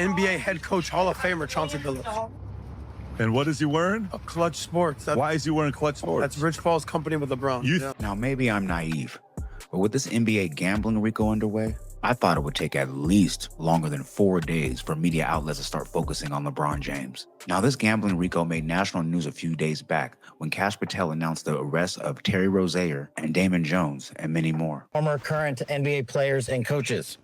NBA head coach, Hall of Famer Chauncey Billups. And what is he wearing? A Clutch Sports. Why is he wearing Clutch Sports? That's Rich Paul's company with LeBron. Now, maybe I'm naive, but with this NBA gambling Rico underway, I thought it would take at least longer than 4 days for media outlets to start focusing on LeBron James. Now, this gambling Rico made national news a few days back when Cash Patel announced the arrest of Terry Rozier and Damon Jones and many more. Former current NBA players and coaches.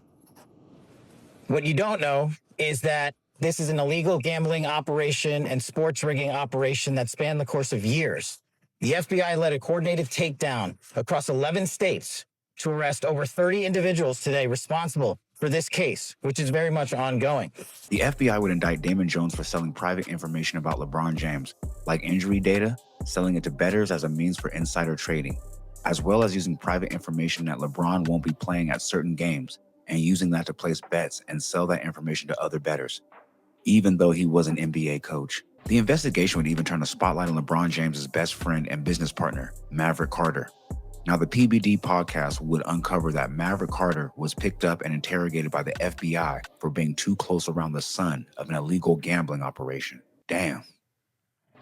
What you don't know is that this is an illegal gambling operation and sports rigging operation that spanned the course of years. The FBI led a coordinated takedown across 11 states to arrest over 30 individuals today responsible for this case, which is very much ongoing. The FBI would indict Damon Jones for selling private information about LeBron James, like injury data, selling it to bettors as a means for insider trading, as well as using private information that LeBron won't be playing at certain games and using that to place bets and sell that information to other bettors, even though he was an NBA coach. The investigation would even turn a spotlight on LeBron James's best friend and business partner, Maverick Carter. Now, the PBD podcast would uncover that Maverick Carter was picked up and interrogated by the FBI for being too close around the son of an illegal gambling operation. Damn.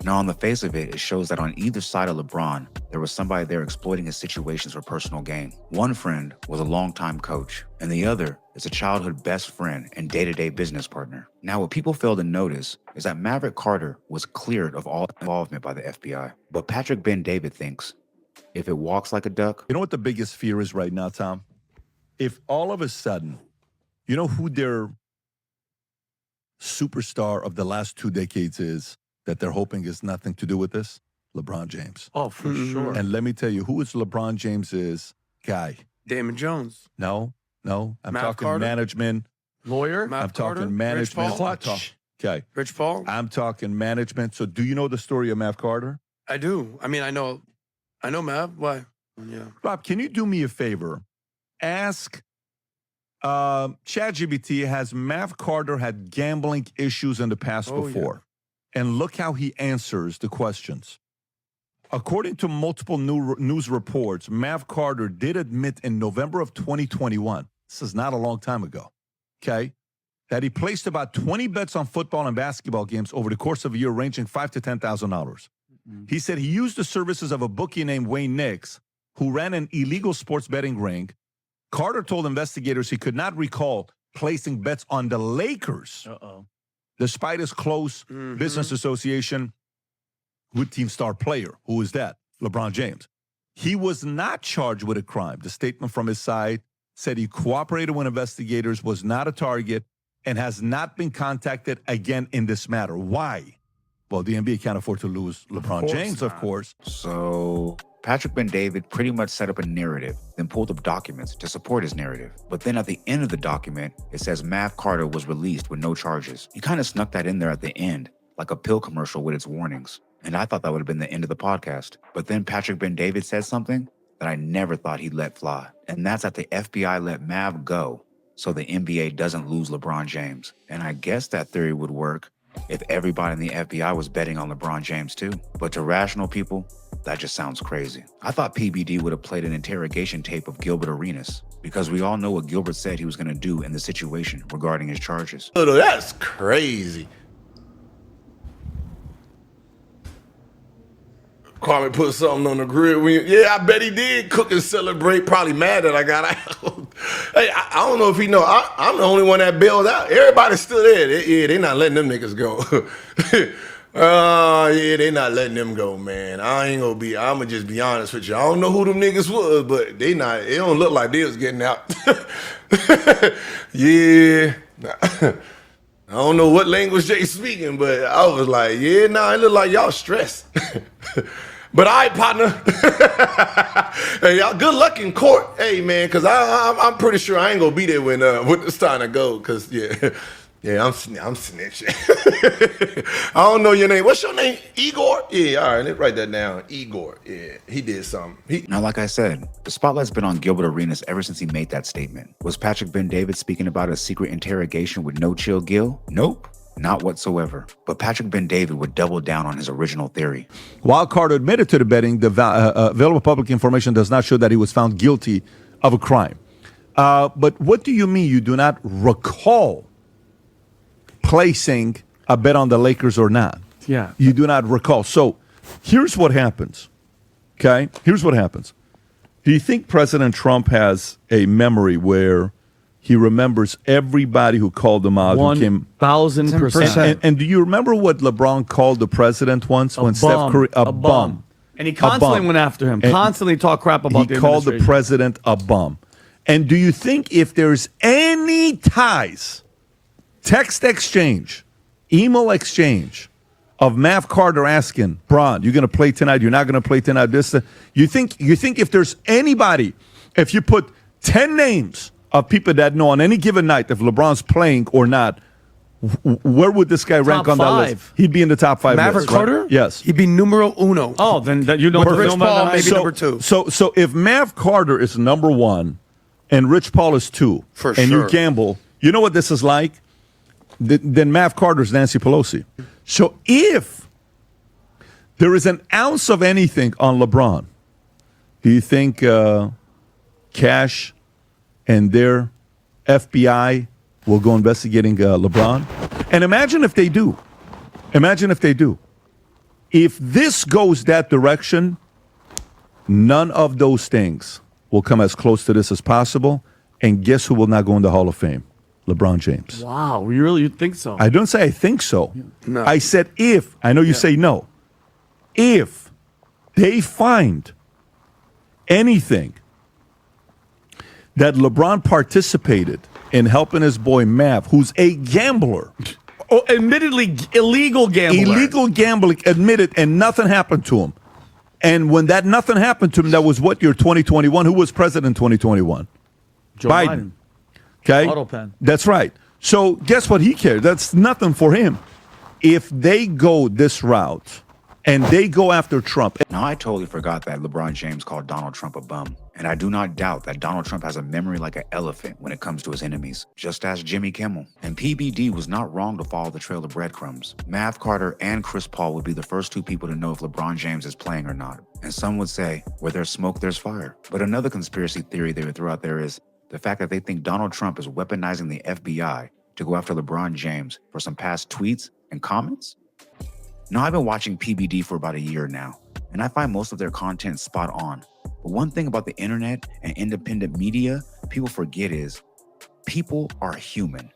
Now, on the face of it, it shows that on either side of LeBron, there was somebody there exploiting his situations for personal gain. One friend was a longtime coach, and the other is a childhood best friend and day-to-day business partner. Now, what people fail to notice is that Maverick Carter was cleared of all involvement by the FBI. But Patrick Ben-David thinks, if it walks like a duck. You know what the biggest fear is right now, Tom? If all of a sudden, you know who their superstar of the last 2 decades is that they're hoping is nothing to do with this? LeBron James. Oh, for sure. And let me tell you, who is LeBron James's guy? Damon Jones. No. I'm Mav talking Carter? management. Lawyer. I'm talking management. Rich Paul. Okay. Rich Paul. I'm talking management. So do you know the story of Mav Carter? I do. I mean, I know Mav. Why? Yeah. Rob, can you do me a favor? Ask ChatGPT, has Mav Carter had gambling issues in the past before? Yeah. And look how he answers the questions. According to multiple news reports, Mav Carter did admit in November of 2021, this is not a long time ago, okay, that he placed about 20 bets on football and basketball games over the course of a year ranging $5,000 to $10,000. He said he used the services of a bookie named Wayne Nix, who ran an illegal sports betting ring. Carter told investigators he could not recall placing bets on the Lakers, despite his close business association with team star player. Who is that? LeBron James. He was not charged with a crime. The statement from his side said he cooperated with investigators, was not a target, and has not been contacted again in this matter. Why? Well, the NBA can't afford to lose LeBron James, of course. So Patrick Ben-David pretty much set up a narrative, then pulled up documents to support his narrative. But then at the end of the document, it says Mav Carter was released with no charges. He kind of snuck that in there at the end, like a pill commercial with its warnings. And I thought that would have been the end of the podcast. But then Patrick Ben-David said something that I never thought he'd let fly. And that's that the FBI let Mav go so the NBA doesn't lose LeBron James. And I guess that theory would work if everybody in the FBI was betting on LeBron James too. But to rational people, that just sounds crazy. I thought PBD would have played an interrogation tape of Gilbert Arenas, because we all know what Gilbert said he was going to do in the situation regarding his charges. That's crazy. Kwame put something on the grill. Yeah, I bet he did cook and celebrate. Probably mad that I got out. Hey, I don't know if he know. I'm the only one that bailed out. Everybody's still there. They not letting them niggas go. Yeah, they not letting them go, man. I'ma just be honest with you. I don't know who them niggas was, but it don't look like they was getting out. Yeah. I don't know what language they speaking, but I was like, it look like y'all stressed. But all right, partner. Hey, y'all, good luck in court. Hey, man, because I'm pretty sure I ain't going to be there when it's time to go, because, I'm snitching. I don't know your name. What's your name? Igor? Yeah, all right, let's write that down. Igor. Yeah, he did something. Now, like I said, the spotlight's been on Gilbert Arenas ever since he made that statement. Was Patrick Ben-David speaking about a secret interrogation with no Chill Gil? Nope. Not whatsoever. But Patrick Ben-David would double down on his original theory. While Carter admitted to the betting, the available public information does not show that he was found guilty of a crime. But what do you mean you do not recall placing a bet on the Lakers or not. Yeah. You do not recall. So here's what happens. Okay? Here's what happens. Do you think President Trump has a memory where he remembers everybody who called him out? 1,000%. And do you remember what LeBron called the president once when Steph Curry? A bum. And he constantly went after him, constantly talked crap about the He called the administration. president a bum. And do you think if there's any ties, text exchange, email exchange of Mav Carter asking, Bron, you're going to play tonight, you're not going to play tonight, you think if there's anybody, if you put 10 names of people that know on any given night if LeBron's playing or not, where would this guy rank on that list? He'd be in the top 5 Maverick list, right? Carter? Yes. He'd be numero uno. Oh, then you know With the Rich film Paul, about that? maybe number 2. So if Mav Carter is number 1 and Rich Paul is 2, For and sure. you gamble, you know what this is like? Then Mav Carter's Nancy Pelosi. So if there is an ounce of anything on LeBron, do you think Cash and their FBI will go investigating LeBron? And imagine if they do. Imagine if they do. If this goes that direction, none of those things will come as close to this as possible. And guess who will not go in the Hall of Fame? LeBron James. Wow, you think so? I don't say I think so. No. I said if. I know you say no. If they find anything that LeBron participated in helping his boy Mav, who's a gambler, Admittedly, illegal gambler. illegal gambling admitted, and nothing happened to him. And when that nothing happened to him, that was what year? 2021? Who was president in 2021? Joe Biden. Okay? Auto pen. That's right. So guess what he cares? That's nothing for him. If they go this route and they go after Trump. Now, I totally forgot that LeBron James called Donald Trump a bum. And I do not doubt that Donald Trump has a memory like an elephant when it comes to his enemies. Just ask Jimmy Kimmel. And PBD was not wrong to follow the trail of breadcrumbs. Mav Carter and Chris Paul would be the first 2 people to know if LeBron James is playing or not. And some would say, where there's smoke, there's fire. But another conspiracy theory they would throw out there is the fact that they think Donald Trump is weaponizing the FBI to go after LeBron James for some past tweets and comments. Now, I've been watching PBD for about a year now, and I find most of their content spot on. But one thing about the internet and independent media people forget is people are human.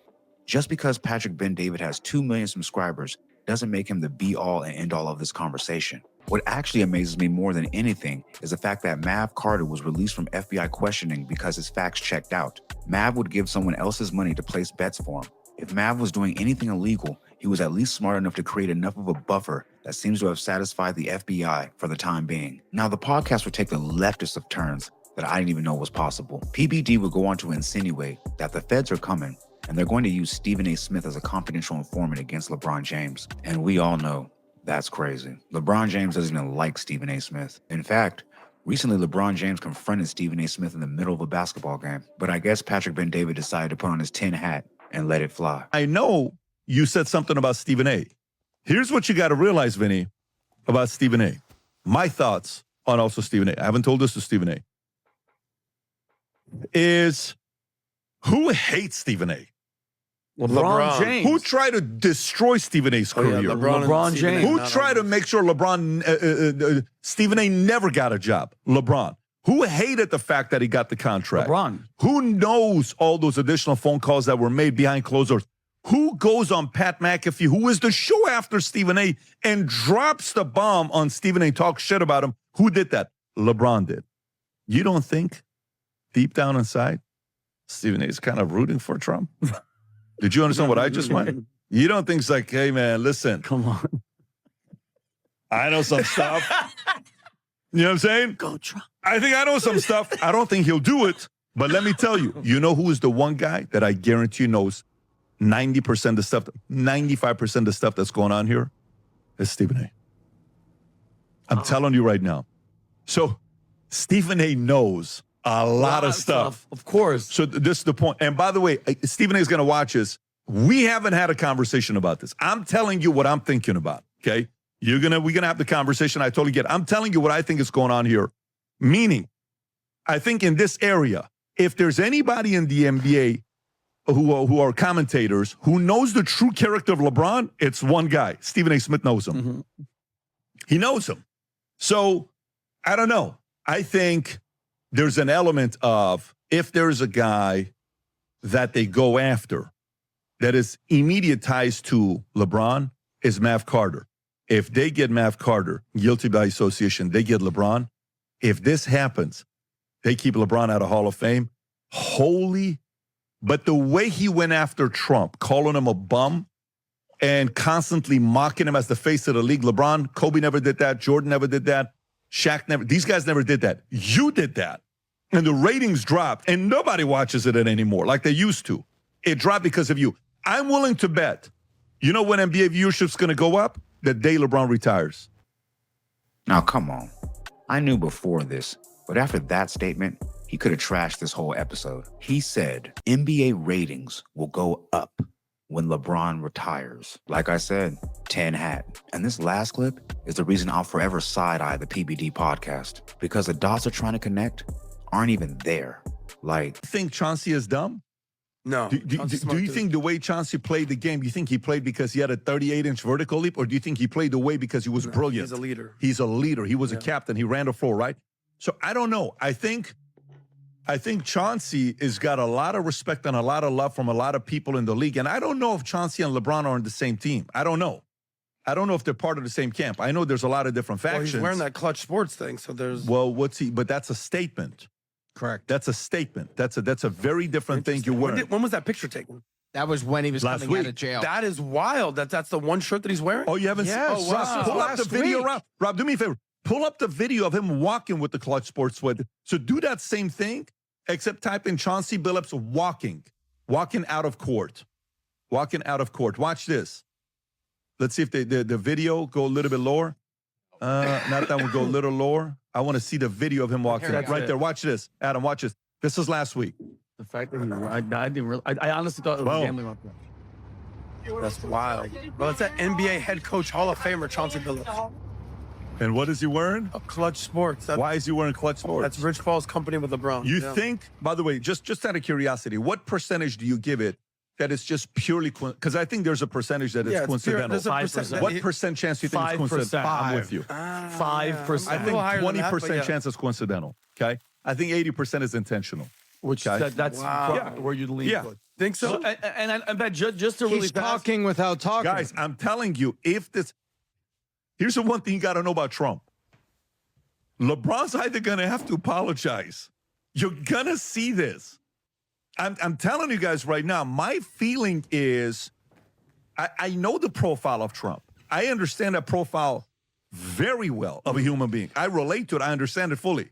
Just because Patrick Ben-David has 2 million subscribers doesn't make him the be-all and end-all of this conversation. What actually amazes me more than anything is the fact that Mav Carter was released from FBI questioning because his facts checked out. Mav would give someone else's money to place bets for him. If Mav was doing anything illegal, he was at least smart enough to create enough of a buffer that seems to have satisfied the FBI for the time being. Now, the podcast would take the leftist of turns that I didn't even know was possible. PBD would go on to insinuate that the feds are coming and they're going to use Stephen A. Smith as a confidential informant against LeBron James. And we all know that's crazy. LeBron James doesn't even like Stephen A. Smith. In fact, recently LeBron James confronted Stephen A. Smith in the middle of a basketball game. But I guess Patrick Ben-David decided to put on his tin hat and let it fly. I know you said something about Stephen A. Here's what you got to realize, Vinny, about Stephen A. My thoughts on also Stephen A. I haven't told this to Stephen A. Is who hates Stephen A? LeBron James. Who tried to destroy Stephen A's Oh, yeah, career? LeBron and Stephen A. James. Who not tried to on make sure Stephen A never got a job? LeBron. Who hated the fact that he got the contract? LeBron. Who knows all those additional phone calls that were made behind closed doors? Who goes on Pat McAfee, who is the show after Stephen A, and drops the bomb on Stephen A, talks shit about him? Who did that? LeBron did. You don't think deep down inside Stephen A is kind of rooting for Trump? Did you understand what I just went? You don't think it's like, hey, man, listen. Come on. I know some stuff. You know what I'm saying? Go Trump. I think I know some stuff. I don't think he'll do it. But let me tell you, you know who is the one guy that I guarantee knows 90% of the stuff, 95% of the stuff that's going on here is Stephen A. I'm telling you right now. So Stephen A knows a lot of stuff. Of course. So this is the point. And by the way, Stephen A is going to watch this. We haven't had a conversation about this. I'm telling you what I'm thinking about, okay? We're gonna have the conversation. I totally get it. I'm telling you what I think is going on here. Meaning, I think in this area, if there's anybody in the NBA who are commentators who knows the true character of LeBron, it's one guy. Stephen A. Smith knows him. Mm-hmm. He knows him. So I don't know. I think there's an element of if there's a guy that they go after that is immediate ties to LeBron is Mav Carter. If they get Mav Carter guilty by association, they get LeBron. If this happens, they keep LeBron out of Hall of Fame. But the way he went after Trump, calling him a bum and constantly mocking him as the face of the league. LeBron, Kobe never did that. Jordan never did that. Shaq never, these guys never did that. You did that. And the ratings dropped and nobody watches it anymore like they used to. It dropped because of you. I'm willing to bet, you know when NBA viewership's going to go up? The day LeBron retires. Now, come on. I knew before this, but after that statement, he could have trashed this whole episode. He said NBA ratings will go up when LeBron retires. Like I said, 10 hat. And this last clip is the reason I'll forever side-eye the PBD podcast, because the dots are trying to connect aren't even there. Like, Think Chauncey is dumb? No. Do you think the way Chauncey played the game, you think he played because he had a 38-inch vertical leap, or do you think he played the way because he was brilliant? He's a leader. He's a leader. He was a captain. He ran the floor, right? So I don't know. I think Chauncey has got a lot of respect and a lot of love from a lot of people in the league. And I don't know if Chauncey and LeBron are on the same team. I don't know. I don't know if they're part of the same camp. I know there's a lot of different factions. Well, he's wearing that Clutch Sports thing, so there's... Well, but that's a statement. Correct. That's a statement. That's a very different thing you're wearing. When was that picture taken? That was when he was Last coming out week. of jail. That is wild. That's the one shirt that he's wearing? Oh, you haven't Yes. seen? Oh, Rob, Wow. pull up the Last video, week. Rob. Rob, do me a favor. Pull up the video of him walking with the Clutch Sports sweat. So do that same thing, except type in Chauncey Billups walking out of court. Walking out of court. Watch this. Let's see if the video go a little bit lower. Not that one, go a little lower. I want to see the video of him walking. That's Right it. there. Watch this. Adam, watch this. This was last week. The fact that I didn't really, I honestly thought it was Whoa. a gambling opera. That's wild. Well, it's that NBA head coach Hall of Famer, Chauncey Billups. And what is he wearing? A Clutch Sports. Why is he wearing Clutch Sports? That's Rich Paul's company with LeBron. You Yeah. think, by the way, just out of curiosity, what percentage do you give it that it's just purely, because I think there's a percentage that it's Yeah, it's pure- coincidental. there's a 5%. What percent chance do you think it's 5%. coincidental? I'm with you. 5%. I a think little higher than that, but 20% yeah. chance is coincidental, okay? I think 80% is intentional. Which Okay. that's Wow. where you lean. Yeah. towards. Think so? And I bet just to really He's fast, talking without talking. Guys, I'm telling you, here's the one thing you got to know about Trump. LeBron's either going to have to apologize. You're going to see this. I'm telling you guys right now, my feeling is I know the profile of Trump. I understand that profile very well of a human being. I relate to it. I understand it fully.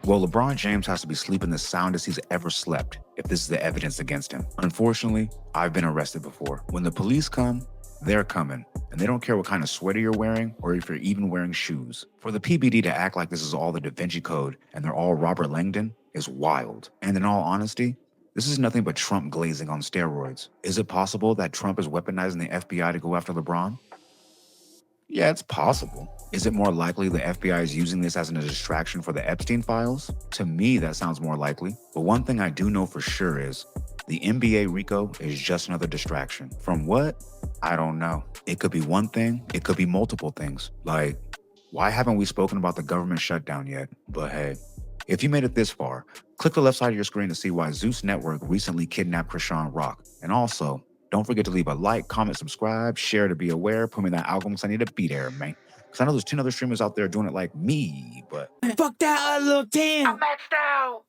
well, LeBron James has to be sleeping the soundest he's ever slept if this is the evidence against him. Unfortunately, I've been arrested before. When the police come, they're coming, and they don't care what kind of sweater you're wearing or if you're even wearing shoes. For the PBD to act like this is all the Da Vinci Code and they're all Robert Langdon is wild. And in all honesty, this is nothing but Trump glazing on steroids. Is it possible that Trump is weaponizing the FBI to go after LeBron? Yeah, it's possible. Is it more likely the FBI is using this as a distraction for the Epstein files? To me, that sounds more likely. But one thing I do know for sure is the NBA Rico is just another distraction. From what? I don't know. It could be one thing, it could be multiple things. Like, why haven't we spoken about the government shutdown yet? But hey, if you made it this far, click the left side of your screen to see why Zeus Network recently kidnapped Krishan Rock. And also, don't forget to leave a like, comment, subscribe, share to be aware, put me in that algorithm because I need to be there, man. Because I know there's 10 other streamers out there doing it like me, but... Fuck that little 10. I'm maxed out.